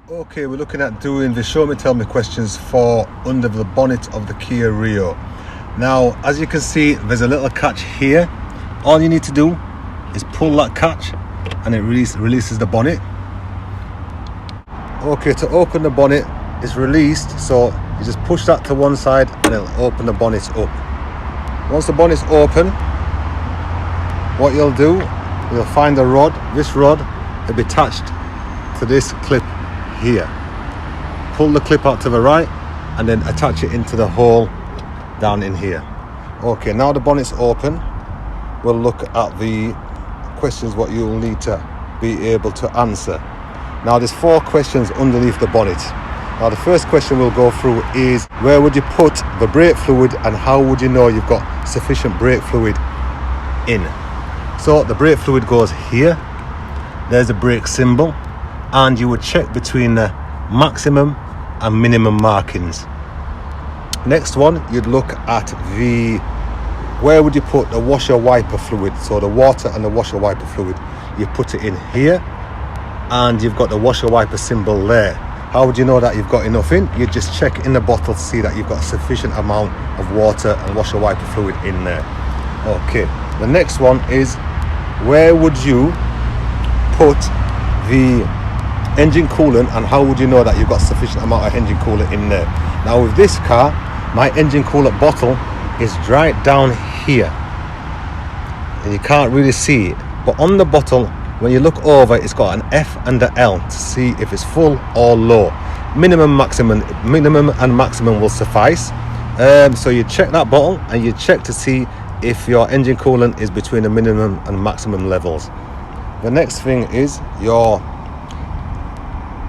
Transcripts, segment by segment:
Okay, we're looking at doing the show me tell me questions for under the bonnet of the Kia Rio. Now, as you can see, there's a little catch here. All you need to do is pull that catch and it releases the bonnet. Okay, to open the bonnet, it's released, so you just push that to one side and it'll open the bonnet up. Once the bonnet's open, what you'll do, you'll find the rod. This rod will be attached to this clip here. Pull the clip out to the right and then attach it into the hole down in here. Okay, now the bonnet's open, we'll look at the questions what you'll need to be able to answer. Now there's 4 questions underneath the bonnet. Now the first question we'll go through is, where would you put the brake fluid and how would you know you've got sufficient brake fluid in? So the brake fluid goes here, there's a brake symbol, and you would check between the maximum and minimum markings. Next one, you'd look at where would you put the washer wiper fluid? So the water and the washer wiper fluid, you put it in here and you've got the washer wiper symbol there. How would you know that you've got enough in? You just check in the bottle to see that you've got a sufficient amount of water and washer wiper fluid in there. Okay, the next one is, where would you put the engine coolant and how would you know that you've got sufficient amount of engine coolant in there? Now with this car, my engine coolant bottle is right down here and you can't really see it, but on the bottle when you look over, it's got an F and an L to see if it's full or low. Minimum and maximum will suffice. So you check that bottle and you check to see if your engine coolant is between the minimum and maximum levels. The next thing is your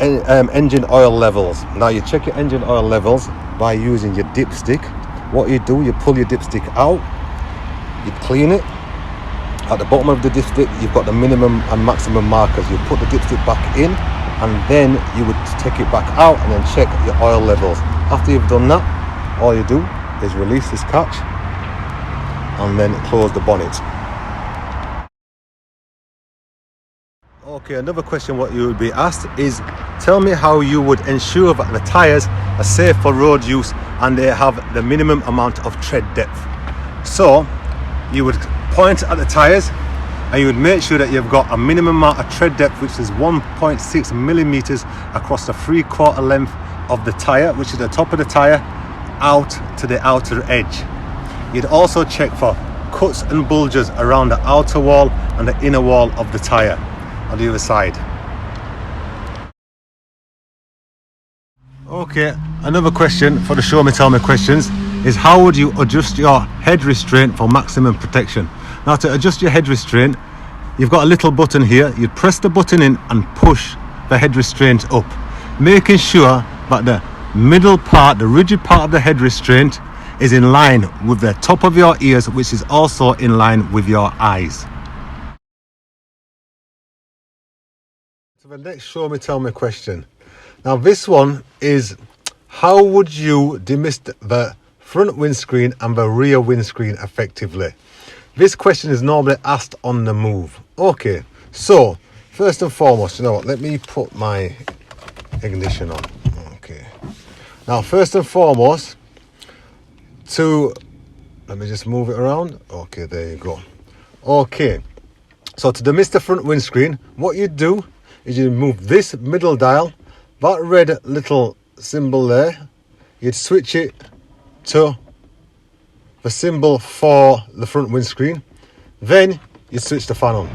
engine oil levels. Now you check your engine oil levels by using your dipstick. What you do, you pull your dipstick out, you clean it. At the bottom of the dipstick you've got the minimum and maximum markers. You put the dipstick back in and then you would take it back out and then check your oil levels. After you've done that, all you do is release this catch and then close the bonnet. Okay, another question what you would be asked is, tell me how you would ensure that the tyres are safe for road use and they have the minimum amount of tread depth. So you would point at the tyres and you would make sure that you've got a minimum amount of tread depth, which is 1.6 millimeters across the 3/4 length of the tyre, which is the top of the tyre out to the outer edge. You'd also check for cuts and bulges around the outer wall and the inner wall of the tyre on the other side. Okay, another question for the show me tell me questions is, how would you adjust your head restraint for maximum protection? Now to adjust your head restraint, you've got a little button here. You'd press the button in and push the head restraint up, making sure that the middle part, the rigid part of the head restraint, is in line with the top of your ears, which is also in line with your eyes. So the next show me tell me question. Now this one is, how would you demist the front windscreen and the rear windscreen effectively? This question is normally asked on the move. Okay, so first and foremost, you know what, let me put my ignition on. Okay, now first and foremost, let me just move it around. Okay, there you go. Okay, so to demist the front windscreen, what you do is you move this middle dial, that red little symbol there, you'd switch it to the symbol for the front windscreen. Then you switch the fan on.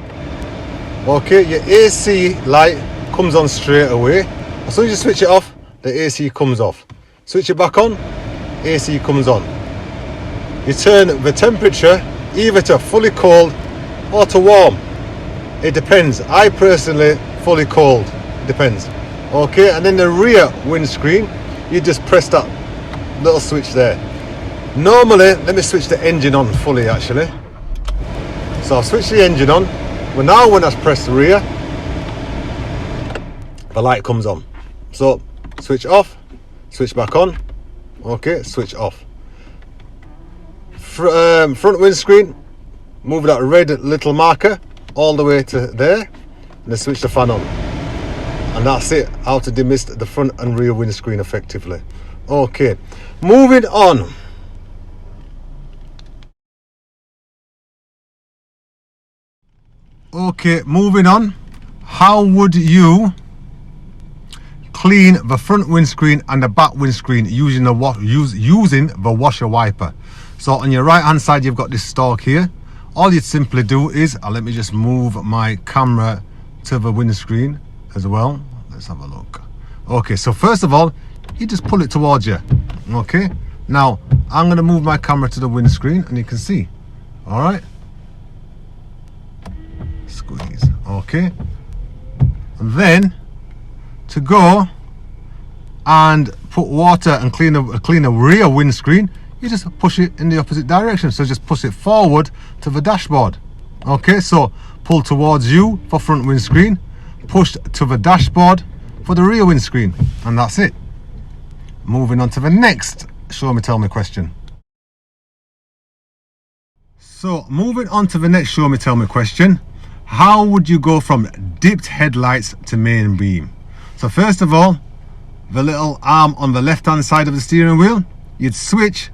Okay, your AC light comes on straight away. As soon as you switch it off, the AC comes off. Switch it back on, AC comes on. You turn the temperature either to fully cold or to warm. It depends. I personally fully cold. It depends. Okay, and then the rear windscreen, you just press that little switch there. Normally, let me switch the engine on fully actually. So I've switched the engine on. Well, now when I press the rear, the light comes on. So switch off, switch back on. Okay, switch off. Front windscreen, move that red little marker all the way to there, and then switch the fan on. And that's it, how to demist the front and rear windscreen effectively. Okay, moving on. Okay, moving on. How would you clean the front windscreen and the back windscreen using the washer wiper? So on your right hand side, you've got this stalk here. All you'd simply do is, let me just move my camera to the windscreen as well. Let's have a look. Okay, so first of all, you just pull it towards you. Okay, now I'm going to move my camera to the windscreen and you can see. All right, squeeze. Okay, and then to go and put water and clean the rear windscreen, you just push it in the opposite direction. So just push it forward to the dashboard. Okay, so pull towards you for front windscreen, push to the dashboard for the rear windscreen, and that's it. Moving on to the next show me tell me question. So moving on to the next show me tell me question, how would you go from dipped headlights to main beam? So first of all, the little arm on the left hand side of the steering wheel, you'd switch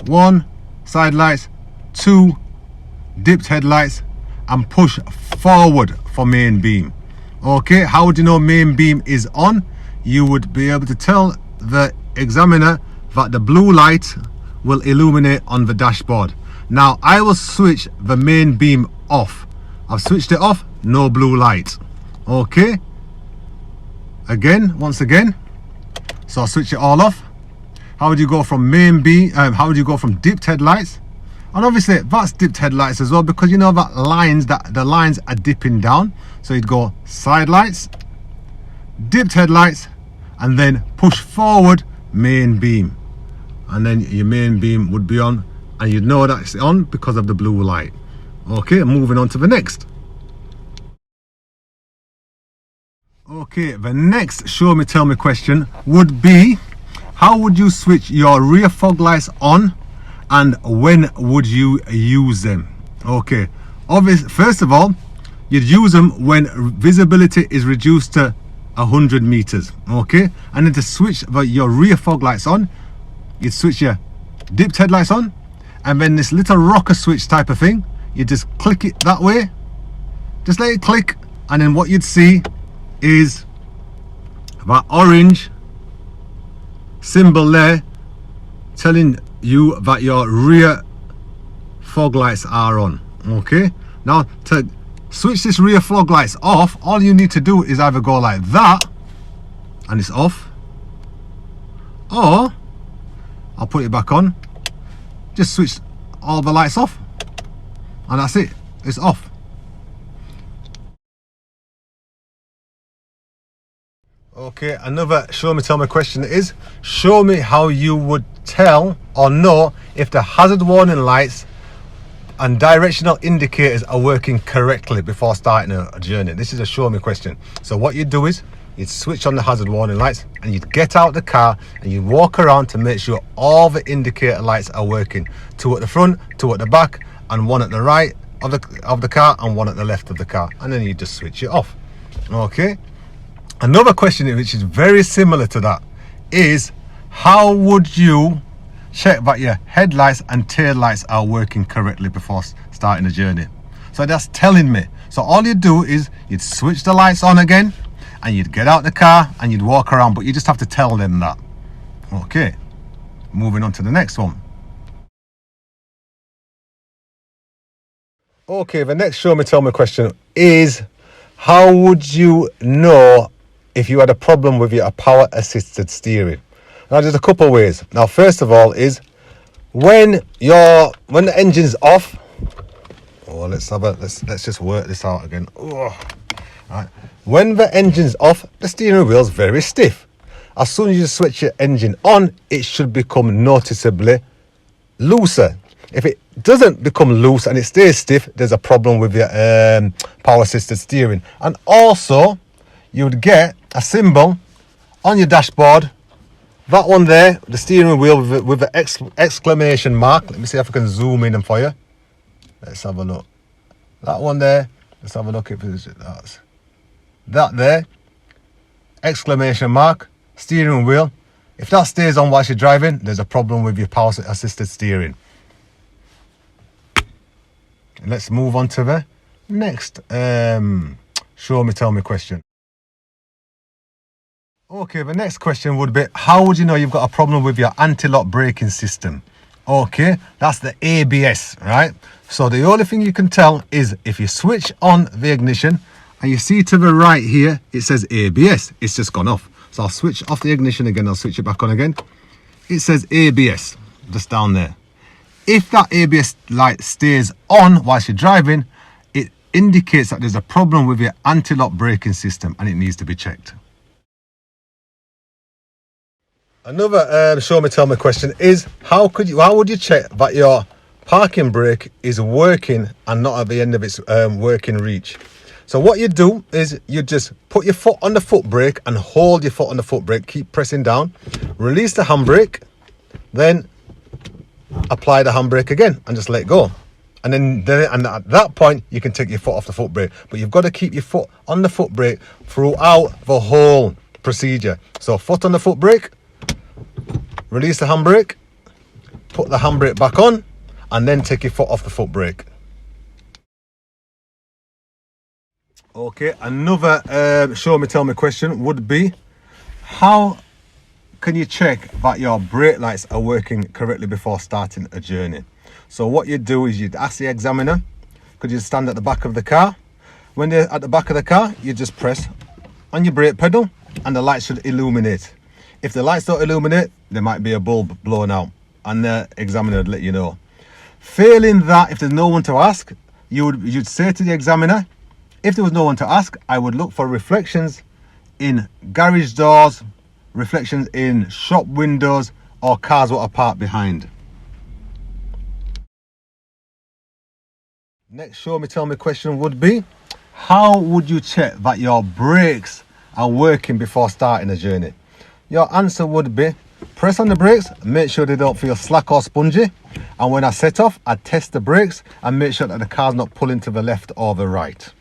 1 side lights, 2 dipped headlights, and push forward for main beam. Okay, how would you know main beam is on? You would be able to tell the examiner that the blue light will illuminate on the dashboard. Now I will switch the main beam off. I've switched it off, no blue light. Okay, once again, so I'll switch it all off. How would you go from main beam, how would you go from dipped headlights? And obviously that's dipped headlights as well, because you know that the lines are dipping down. So you'd go side lights, dipped headlights, and then push forward main beam, and then your main beam would be on, and you'd know that it's on because of the blue light. Okay, moving on to the next. Okay, the next show me tell me question would be, how would you switch your rear fog lights on, and when would you use them? Okay, obviously, first of all, you'd use them when visibility is reduced to 100 meters. Okay, and then to switch your rear fog lights on, you'd switch your dipped headlights on, and then this little rocker switch type of thing, you just click it that way, just let it click, and then what you'd see is that orange symbol there telling you that your rear fog lights are on. Okay, now to switch this rear fog lights off, all you need to do is either go like that and it's off, or I'll put it back on, just switch all the lights off, and that's it, it's off. Okay, another show me tell me question is, show me how you would tell or know if the hazard warning lights and directional indicators are working correctly before starting a journey. This is a show me question. So what you'd do is, you'd switch on the hazard warning lights and you'd get out the car and you'd walk around to make sure all the indicator lights are working. 2 at the front, 2 at the back, and 1 at the right of the car and 1 at the left of the car, and then you just switch it off. Okay, another question which is very similar to that is, how would you check that your headlights and tail lights are working correctly before starting the journey? So that's telling me, so all you do is you'd switch the lights on again and you'd get out the car and you'd walk around, but you just have to tell them that. Okay, moving on to the next one. Okay, the next show me tell me question is, how would you know if you had a problem with your power assisted steering? Now there's a couple of ways. Now first of all is when the engine's off. Oh, let's just work this out again. Oh. Right. When the engine's off, the steering wheel's very stiff. As soon as you switch your engine on, it should become noticeably looser. If it doesn't become loose and it stays stiff, there's a problem with your power assisted steering. And also you would get a symbol on your dashboard, that one there, the steering wheel with the exclamation mark. Let me see if I can zoom in for you. Let's have a look. That one there, let's have a look if it's that there, exclamation mark, steering wheel. If that stays on whilst you're driving, there's a problem with your power assisted steering. Let's move on to the next show me tell me question. Okay, the next question would be, how would you know you've got a problem with your anti-lock braking system? Okay, that's the ABS, right? So the only thing you can tell is if you switch on the ignition and you see to the right here, it says ABS. It's just gone off. So I'll switch off the ignition again. I'll switch it back on again. It says ABS just down there. If that ABS light stays on whilst you're driving, it indicates that there's a problem with your anti-lock braking system and it needs to be checked. Another show me tell me question is, how would you check that your parking brake is working and not at the end of its working reach? So what you do is you just put your foot on the foot brake and hold your foot on the foot brake, keep pressing down, release the handbrake, then apply the handbrake again and just let go. And then at that point you can take your foot off the foot brake, but you've got to keep your foot on the foot brake throughout the whole procedure. So foot on the foot brake, release the handbrake, put the handbrake back on, and then take your foot off the foot brake. Okay, another show me tell me question would be, how can you check that your brake lights are working correctly before starting a journey? So what you do is you'd ask the examiner, could you stand at the back of the car? When they're at the back of the car, you just press on your brake pedal and the light should illuminate. If the lights don't illuminate, there might be a bulb blown out and the examiner would let you know. Failing that, if there's no one to ask, you'd say to the examiner, if there was no one to ask, I would look for reflections in garage doors, reflections in shop windows, or cars that are parked behind. Next show me tell me question would be, how would you check that your brakes are working before starting a journey? Your answer would be, press on the brakes, make sure they don't feel slack or spongy, and when I set off, I test the brakes and make sure that the car's not pulling to the left or the right.